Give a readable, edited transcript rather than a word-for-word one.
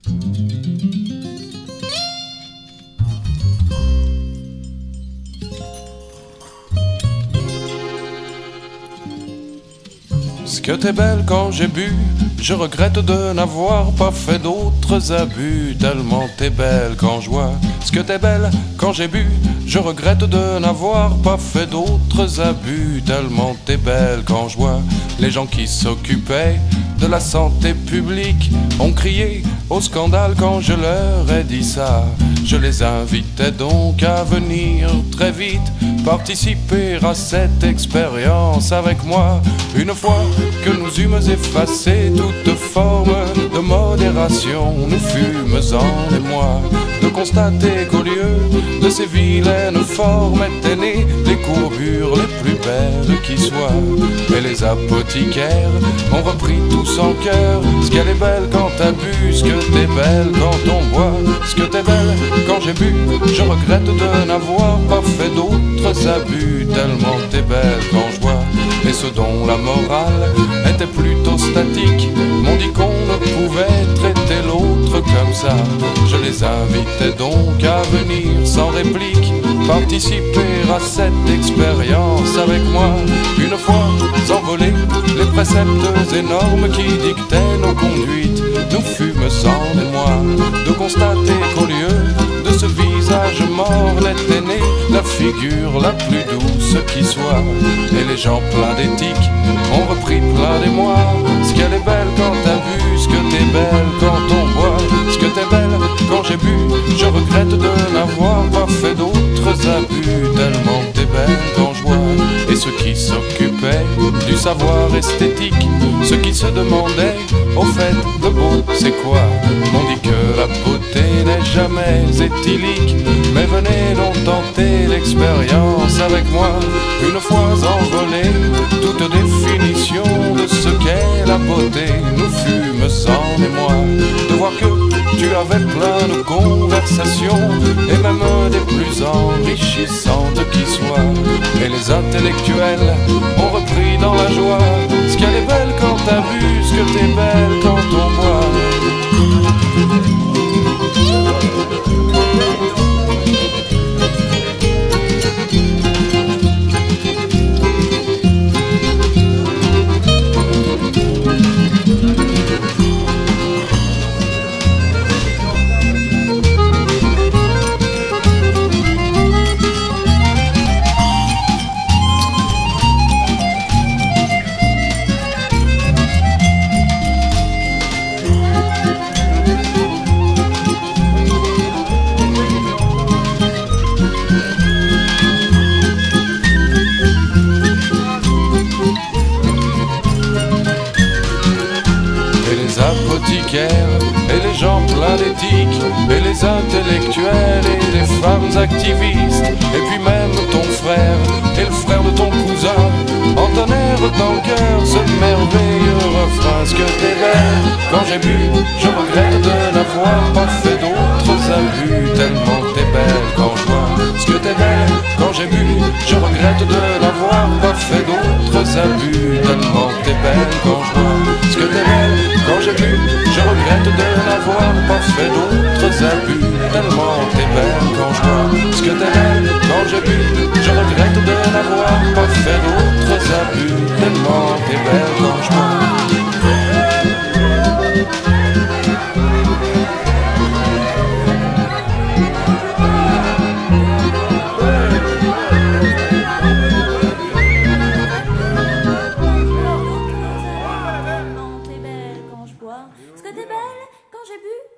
Ce que t'es belle quand j'ai bu, je regrette de n'avoir pas fait d'autres abus. Tellement t'es belle quand je vois. Ce que t'es belle quand j'ai bu, je regrette de n'avoir pas fait d'autres abus. Tellement t'es belle quand je vois. Les gens qui s'occupaient de la santé publique ont crié au scandale quand je leur ai dit ça. Je les invitais donc à venir très vite participer à cette expérience avec moi. Une fois que nous eûmes effacé toute forme de modération, nous fûmes en émoi de constater qu'au lieu de ces vilaines formes étaient nées les courbures les plus belles qui soient. Et les apothicaires ont repris tous en cœur: ce qu'elle est belle quand t'as bu, ce que t'es belle quand on boit. Ce que t'es belle quand j'ai bu, je regrette de n'avoir pas fait d'autres abus. Tellement t'es belle quand je vois. Et ceux dont la morale était plutôt statique m'ont dit qu'on ne pouvait traiter l'autre comme ça. Je les invitais donc à venir sans réplique participer à cette expérience avec moi. Une fois envolés les préceptes énormes qui dictaient nos conduites, nous fûmes en émoi de constater qu'au lieu de ce visage mort n'était née la figure la plus douce qui soit. Et les gens pleins d'éthique ont repris plein d'émoi: ce qu'elle est belle quand t'as bu, ce que t'es belle quand on boit. Ce que t'es belle quand j'ai bu, je regrette de n'avoir pas fait d'autres abus. Tellement t'es belle quand je vois. Et ceux qui s'occupaient du savoir esthétique, ceux qui se demandaient au fait le beau c'est quoi, m'ont dit que la beauté n'est jamais éthylique. Mais venez donc tenter l'expérience avec moi. Une fois envolée toute définition de ce qu'est la beauté, nous fûmes en émoi de voir que tu avais plein de conversations, et même des plus enrichissantes qui soient. Et les intellectuels ont repris dans la joie: ce qu'elle est belle quand t'as bu, ce que t'es belle quand on boit. Et les gens pleins d'éthique, et les intellectuels, et les femmes activistes, et puis même ton frère, et le frère de ton cousin, entonnèrent dans le cœur ce merveilleux refrain: ce que t'es belle quand j'ai bu, je regrette de n'avoir pas fait d'autres abus. Tellement t'es belle quand je vois. Ce que t'es belle quand j'ai bu, je regrette de n'avoir pas fait d'autres abus. Tellement t'es belle quand je vois. Ce que t'es belle quand j'ai bu, je regrette de n'avoir pas fait d'autres abus. Tellement t'es belle quand je vois. Ce que t'es belle quand j'ai bu, je regrette de n'avoir pas fait d'autres abus. Tellement t'es belle quand je vois. Est-ce que t'es belle quand j'ai bu?